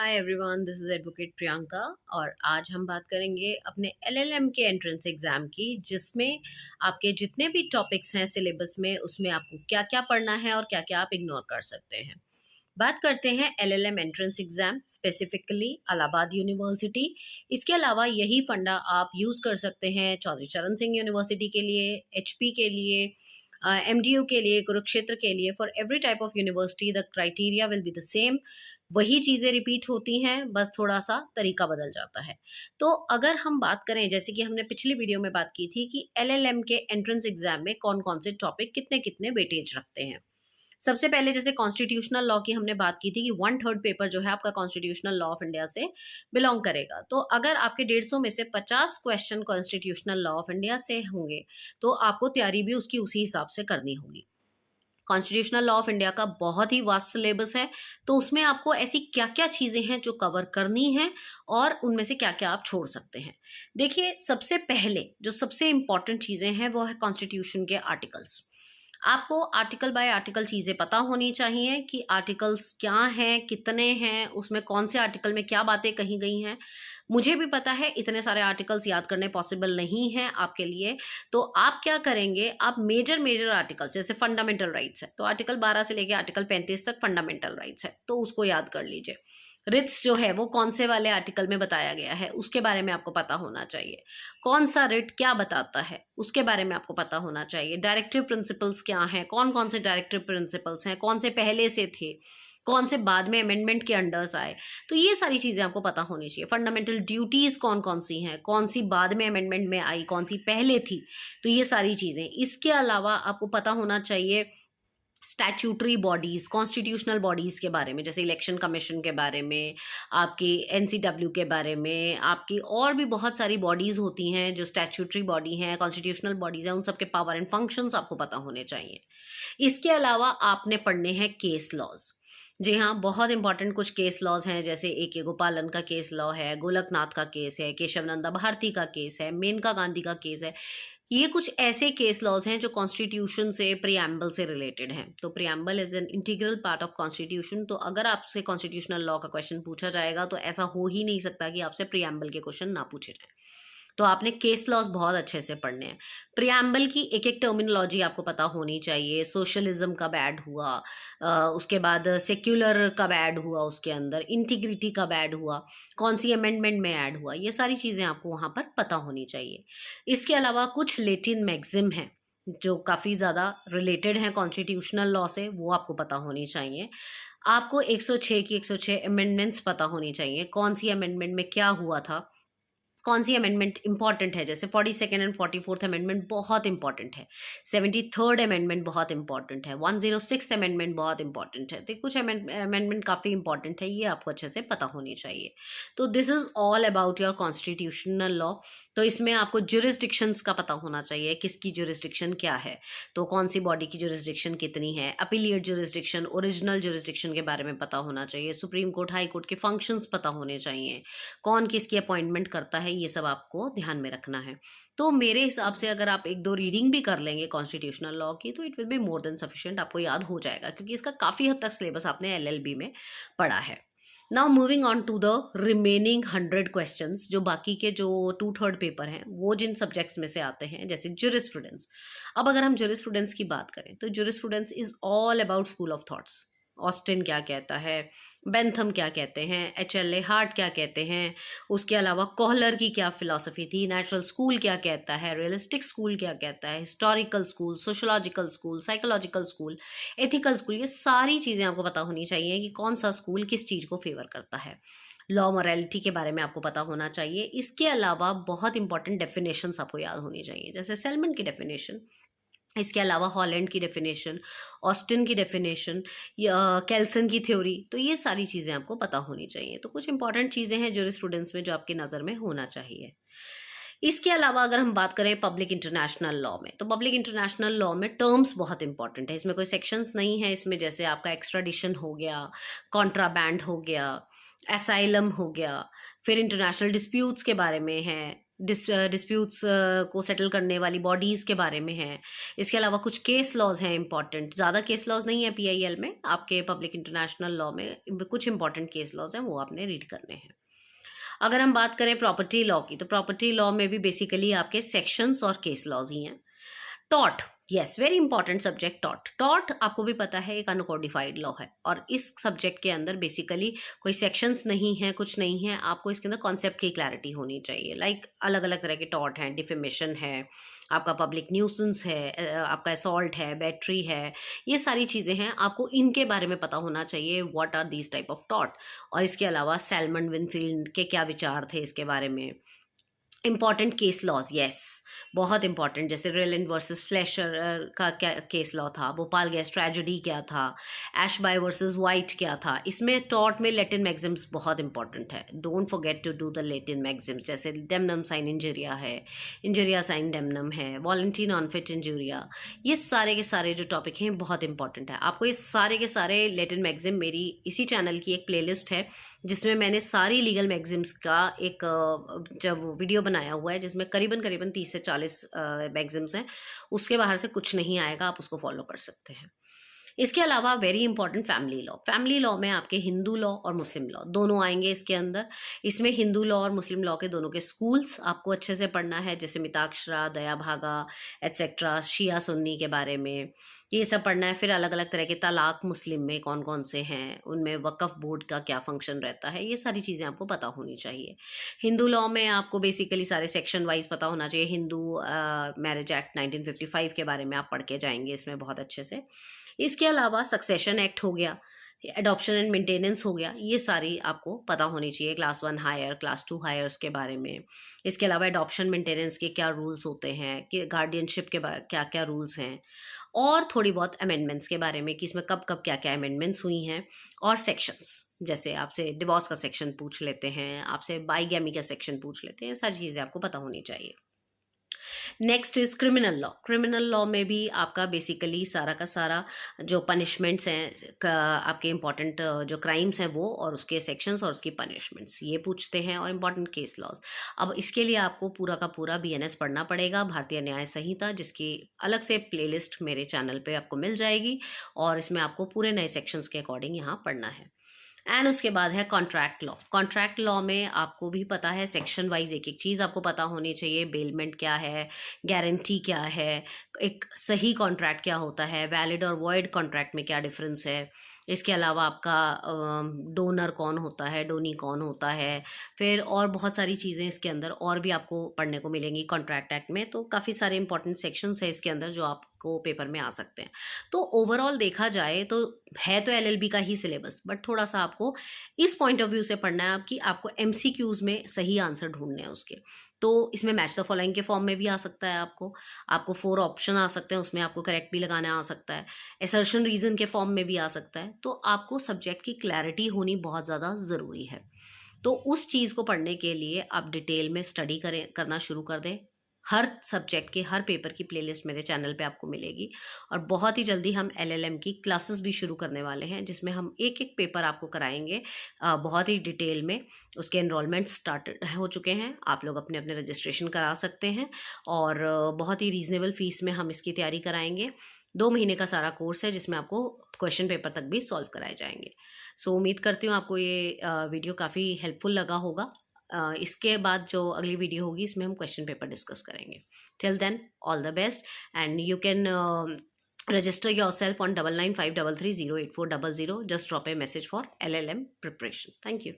Hi everyone, this is advocate Priyanka. और आज हम बात करेंगे अपने एलएलएम के एंट्रेंस एग्जाम की, जिसमें आपके जितने भी टॉपिक्स हैं सिलेबस में, उसमें आपको क्या क्या पढ़ना है और क्या क्या आप इग्नोर कर सकते हैं। बात करते हैं LLM entrance exam, specifically Allahabad university. इसके अलावा यही फंडा आप यूज़ कर सकते हैं चौधरी चरण सिंह यूनिवर्सिटी के लिए, एचपी के लिए, एमडीयू के लिए, कुरुक्षेत्र के लिए। For every type of university the criteria will be the same. वही चीज़ें रिपीट होती हैं, बस थोड़ा सा तरीका बदल जाता है। तो अगर हम बात करें, जैसे कि हमने पिछली वीडियो में बात की थी कि एलएलएम के एंट्रेंस एग्जाम में कौन कौन से टॉपिक कितने कितने वेटेज रखते हैं। सबसे पहले जैसे कॉन्स्टिट्यूशनल लॉ की हमने बात की थी कि 1/3 पेपर जो है आपका कॉन्स्टिट्यूशनल लॉ ऑफ इंडिया से बिलोंग करेगा। तो अगर आपके 150 में से 50 question constitutional law of India से होंगे, तो आपको तैयारी भी उसकी उसी हिसाब से करनी होगी। कॉन्स्टिट्यूशनल लॉ ऑफ इंडिया का बहुत ही वास्ट सिलेबस है, तो उसमें आपको ऐसी क्या क्या चीज़ें हैं जो कवर करनी है और उनमें से क्या क्या आप छोड़ सकते हैं। देखिए, सबसे पहले जो सबसे इंपॉर्टेंट चीज़ें हैं वो है कॉन्स्टिट्यूशन के आर्टिकल्स। आपको आर्टिकल बाय आर्टिकल चीज़ें पता होनी चाहिए कि आर्टिकल्स क्या हैं, कितने हैं, उसमें कौन से आर्टिकल में क्या बातें कही गई हैं। मुझे भी पता है इतने सारे आर्टिकल्स याद करने पॉसिबल नहीं है आपके लिए। तो आप क्या करेंगे, आप मेजर मेजर आर्टिकल्स, जैसे फंडामेंटल राइट्स है तो आर्टिकल 12 से लेके आर्टिकल 35 तक फंडामेंटल राइट्स है, तो उसको याद कर लीजिए। रिट्स जो है वो कौन से वाले आर्टिकल में बताया गया है उसके बारे में आपको पता होना चाहिए। कौन सा रिट क्या बताता है उसके बारे में आपको पता होना चाहिए। डायरेक्टिव प्रिंसिपल्स क्या हैं, कौन कौन से डायरेक्टिव प्रिंसिपल्स हैं, कौन से पहले से थे, कौन से बाद में अमेंडमेंट के अंडर्स आए। तो ये सारी चीज़ें आपको पता होनी चाहिए। फंडामेंटल ड्यूटीज़ कौन कौन सी हैं, कौन सी बाद में अमेंडमेंट में आई, कौन सी पहले थी। तो ये सारी चीज़ें। इसके अलावा आपको पता होना चाहिए स्टैट्यूटरी बॉडीज़, कॉन्स्टिट्यूशनल बॉडीज़ के बारे में, जैसे इलेक्शन कमीशन के बारे में, आपकी एनसीडब्ल्यू के बारे में, आपकी और भी बहुत सारी बॉडीज़ होती हैं जो स्टैट्यूटरी बॉडी हैं, कॉन्स्टिट्यूशनल बॉडीज़ हैं, उन सब के पावर एंड फंक्शंस आपको पता होने चाहिए। इसके अलावा आपने पढ़ने हैं केस लॉज। जी हाँ, बहुत इंपॉर्टेंट कुछ केस लॉज हैं, जैसे A.K. गोपालन का केस लॉ है, गोलकनाथ का केस है, केशवनंदा भारती का केस है, मेनका गांधी का केस है। ये कुछ ऐसे केस लॉज हैं जो कॉन्स्टिट्यूशन से, प्रियम्बल से रिलेटेड हैं। तो preamble is an integral part of constitution. तो अगर आपसे कॉन्स्टिट्यूशनल लॉ का क्वेश्चन पूछा जाएगा तो ऐसा हो ही नहीं सकता कि आपसे प्रियम्बल के क्वेश्चन ना पूछे जाए। तो आपने केस लॉज बहुत अच्छे से पढ़ने हैं। प्रियम्बल की एक एक टर्मिनोलॉजी आपको पता होनी चाहिए। सोशलिज्म कब ऐड हुआ, उसके बाद सेक्युलर कब ऐड हुआ, उसके अंदर इंटीग्रिटी कब ऐड हुआ, कौन सी अमेंडमेंट में ऐड हुआ, ये सारी चीज़ें आपको वहाँ पर पता होनी चाहिए। इसके अलावा कुछ लेटिन मैक्सिम हैं जो काफ़ी ज़्यादा रिलेटेड हैं कॉन्स्टिट्यूशनल लॉ से, वो आपको पता होनी चाहिए। आपको 106 की 106 अमेंडमेंट्स पता होनी चाहिए, कौन सी अमेंडमेंट में क्या हुआ था, कौन सी अमेंडमेंट इंपॉर्टेंट है। जैसे 42nd एंड 44th अमेंडमेंट बहुत इंपॉर्टेंट है, 73rd अमेंडमेंट बहुत इंपॉर्टेंट है, 106th अमेंडमेंट बहुत इंपॉर्टेंट है। तो कुछ अमेंडमेंट काफ़ी इंपॉर्टेंट है, ये आपको अच्छे से पता होनी चाहिए। तो this is all about your constitutional law. तो इसमें आपको जुरिस्डिक्शंस का पता होना चाहिए, किसकी जुरिस्डिक्शन क्या है, तो कौन सी बॉडी की जुरिस्डिक्शन कितनी है, अपीलिएट जुरिस्डिक्शन, ओरिजिनल जुरिस्डिक्शन के बारे में पता होना चाहिए, सुप्रीम कोर्ट, हाई कोर्ट के फंक्शंस पता होने चाहिए, कौन किसकी अपॉइंटमेंट करता है, ये सब आपको ध्यान में रखना है। तो मेरे हिसाब से अगर आप एक दो रीडिंग भी कर लेंगे कॉन्स्टिट्यूशनल लॉ की, तो it will be more than sufficient, आपको याद हो जाएगा, क्योंकि इसका काफ़ी हद तक सिलेबस आपने एलएलबी में पढ़ा है। Now moving on to the remaining 100 questions, जो बाकी के जो 2/3 पेपर हैं वो जिन सब्जेक्ट्स में से आते हैं, जैसे जुरिस्प्रूडेंस। अब अगर हम जुरिस्प्रूडेंस की बात करें तो jurisprudence is all about school of thoughts. Austin क्या कहता है, बेंथम क्या कहते हैं, H.L.A. हार्ट क्या कहते हैं, उसके अलावा कोहलर की क्या फिलॉसफी थी, नेचुरल स्कूल क्या कहता है, रियलिस्टिक स्कूल क्या कहता है, historical school, sociological school, psychological school, ethical school, ये सारी चीज़ें आपको पता होनी चाहिए कि कौन सा स्कूल किस चीज़ को फेवर करता है। लॉ मोरालिटी के बारे में आपको पता होना चाहिए। इसके अलावा बहुत इंपॉर्टेंट डेफिनेशंस आपको याद होनी चाहिए, जैसे सेलमन की डेफिनेशन, इसके अलावा हॉलैंड की डेफिनेशन, ऑस्टिन की डेफिनेशन, या केल्सन की थ्योरी। तो ये सारी चीज़ें आपको पता होनी चाहिए। तो कुछ इंपॉर्टेंट चीज़ें हैं जुरिस्प्रूडेंस में जो आपकी नज़र में होना चाहिए। इसके अलावा अगर हम बात करें पब्लिक इंटरनेशनल लॉ में, तो पब्लिक इंटरनेशनल लॉ में टर्म्स बहुत इंपॉर्टेंट है। इसमें कोई सेक्शंस नहीं है, इसमें जैसे आपका एक्स्ट्राडिशन हो गया, कॉन्ट्राबैंड हो गया, असाइलम हो गया, फिर इंटरनेशनल डिस्प्यूट्स के बारे में है, डिस्प्यूट्स को सेटल करने वाली बॉडीज़ के बारे में है। इसके अलावा कुछ केस लॉज हैं इंपॉर्टेंट, ज़्यादा केस लॉज नहीं है PIL में, आपके पब्लिक इंटरनेशनल लॉ में कुछ इंपॉर्टेंट केस लॉज हैं, वो आपने रीड करने हैं। अगर हम बात करें प्रॉपर्टी लॉ की, तो प्रॉपर्टी लॉ में भी बेसिकली आपके सेक्शंस और केस लॉज ही हैं। Taught, yes, very important subject taught. Taught आपको भी पता है एक अनकोडिफाइड लॉ है, और इस सब्जेक्ट के अंदर बेसिकली कोई सेक्शंस नहीं है, कुछ नहीं है, आपको इसके अंदर कॉन्सेप्ट की क्लैरिटी होनी चाहिए। लाइक अलग अलग तरह के टॉट हैं, डिफेमेशन है, आपका पब्लिक न्यूसेंस है, आपका असॉल्ट है, बैटरी है, ये सारी चीज़ें हैं, आपको इनके बारे में पता होना चाहिए, what are these type of टॉट। और इसके अलावा सैलमन विनफील्ड के क्या विचार थे इसके बारे में। इंपॉर्टेंट केस लॉज, यस, बहुत इंपॉर्टेंट, जैसे रेलन वर्सेस फ्लेशर का क्या केस लॉ था, भोपाल गैस ट्रेजेडी क्या था, एशबाय वर्सेस वाइट क्या था। इसमें टॉट में लैटिन मैक्सिम्स बहुत इंपॉर्टेंट है, don't forget to do the Latin maxims, जैसे डेमनम साइन इंजरिया है, इंजरिया साइन डेमनम है, वॉलंटी नॉन फिट इंजरिया, ये सारे के सारे जो टॉपिक हैं बहुत इंपॉर्टेंट है। आपको ये सारे के सारे लैटिन मैक्सिम, मेरी इसी चैनल की एक प्लेलिस्ट है जिसमें मैंने सारी लीगल मैक्सिम्स का एक जब वीडियो बनाया हुआ है, जिसमें करीबन 30 से 40 मैक्सिम्स हैं, उसके बाहर से कुछ नहीं आएगा, आप उसको फॉलो कर सकते हैं। इसके अलावा very important family law. Family law में आपके हिंदू लॉ और मुस्लिम लॉ दोनों आएंगे इसके अंदर। इसमें हिंदू लॉ और मुस्लिम लॉ के दोनों के स्कूल्स आपको अच्छे से पढ़ना है, जैसे मिताक्षरा, दया भागा एट्सेट्रा, शिया सुन्नी के बारे में ये सब पढ़ना है। फिर अलग अलग तरह के तलाक मुस्लिम में कौन कौन से हैं, उनमें वक्फ बोर्ड का क्या फंक्शन रहता है, ये सारी चीज़ें आपको पता होनी चाहिए। हिंदू लॉ में आपको बेसिकली सारे सेक्शन वाइज पता होना चाहिए। हिंदू मैरिज एक्ट 1955 के बारे में आप पढ़ के जाएंगे इसमें बहुत अच्छे से। इसके अलावा सक्सेशन एक्ट हो गया, एडॉप्शन एंड मेंटेनेंस हो गया, ये सारी आपको पता होनी चाहिए, क्लास 1 हायर, क्लास 2 हायर्स के बारे में। इसके अलावा एडॉप्शन मेंटेनेंस के क्या रूल्स होते हैं, कि गार्डियनशिप के क्या क्या रूल्स हैं, और थोड़ी बहुत अमेंडमेंट्स के बारे में कि इसमें कब कब क्या क्या अमेंडमेंट्स हुई हैं, और सेक्शंस, जैसे आपसे डिवोर्स का सेक्शन पूछ लेते हैं, आपसे बाईगैमी का सेक्शन पूछ लेते हैं, सारी चीज़ें आपको पता होनी चाहिए। Next is criminal law. Criminal law में भी आपका बेसिकली सारा का सारा जो पनिशमेंट्स हैं, आपके इंपॉर्टेंट जो क्राइम्स हैं वो, और उसके सेक्शंस और उसकी पनिशमेंट्स ये पूछते हैं, और इंपॉर्टेंट केस लॉज। अब इसके लिए आपको पूरा का पूरा BNS पढ़ना पड़ेगा, भारतीय न्याय संहिता, जिसकी अलग से प्लेलिस्ट मेरे चैनल पे आपको मिल जाएगी, और इसमें आपको पूरे नए सेक्शंस के अकॉर्डिंग यहाँ पढ़ना है। एंड उसके बाद है कॉन्ट्रैक्ट लॉ। कॉन्ट्रैक्ट लॉ में आपको भी पता है सेक्शन वाइज एक एक चीज़ आपको पता होनी चाहिए। बेलमेंट क्या है, गारंटी क्या है, एक सही कॉन्ट्रैक्ट क्या होता है, वैलिड और वॉइड कॉन्ट्रैक्ट में क्या डिफरेंस है। इसके अलावा आपका डोनर कौन होता है, डोनी कौन होता है, फिर और बहुत सारी चीज़ें इसके अंदर और भी आपको पढ़ने को मिलेंगी कॉन्ट्रैक्ट एक्ट में। तो काफ़ी सारे इंपॉर्टेंट सेक्शंस है इसके अंदर जो आपको पेपर में आ सकते हैं। तो ओवरऑल देखा जाए तो है तो LLB का ही सिलेबस, बट थोड़ा सा आपको इस पॉइंट ऑफ व्यू से पढ़ना है कि आपको MCQs में सही आंसर ढूंढने हैं उसके। तो इसमें मैच द फॉलोइंग के फॉर्म में भी आ सकता है, आपको 4 ऑप्शन आ सकते हैं, उसमें आपको करेक्ट भी लगाना आ सकता है, असर्शन रीजन के फॉर्म में भी आ सकता है। तो आपको सब्जेक्ट की क्लैरिटी होनी बहुत ज़्यादा ज़रूरी है। तो उस चीज़ को पढ़ने के लिए आप डिटेल में स्टडी करना शुरू कर दें। हर सब्जेक्ट के हर पेपर की प्लेलिस्ट मेरे चैनल पे आपको मिलेगी, और बहुत ही जल्दी हम LLM की क्लासेस भी शुरू करने वाले हैं, जिसमें हम एक एक पेपर आपको कराएंगे बहुत ही डिटेल में। उसके एनरोलमेंट स्टार्ट हो चुके हैं, आप लोग अपने अपने रजिस्ट्रेशन करा सकते हैं, और बहुत ही रीज़नेबल फ़ीस में हम इसकी तैयारी कराएंगे। 2 महीने का सारा कोर्स है जिसमें आपको क्वेश्चन पेपर तक भी सॉल्व कराए जाएंगे। सो उम्मीद करती हूँ आपको ये वीडियो काफ़ी हेल्पफुल लगा होगा। इसके बाद जो अगली वीडियो होगी इसमें हम क्वेश्चन पेपर डिस्कस करेंगे। Till then all the best, and you can register yourself on 9953308400. Just drop a message for LLM preparation. Thank you.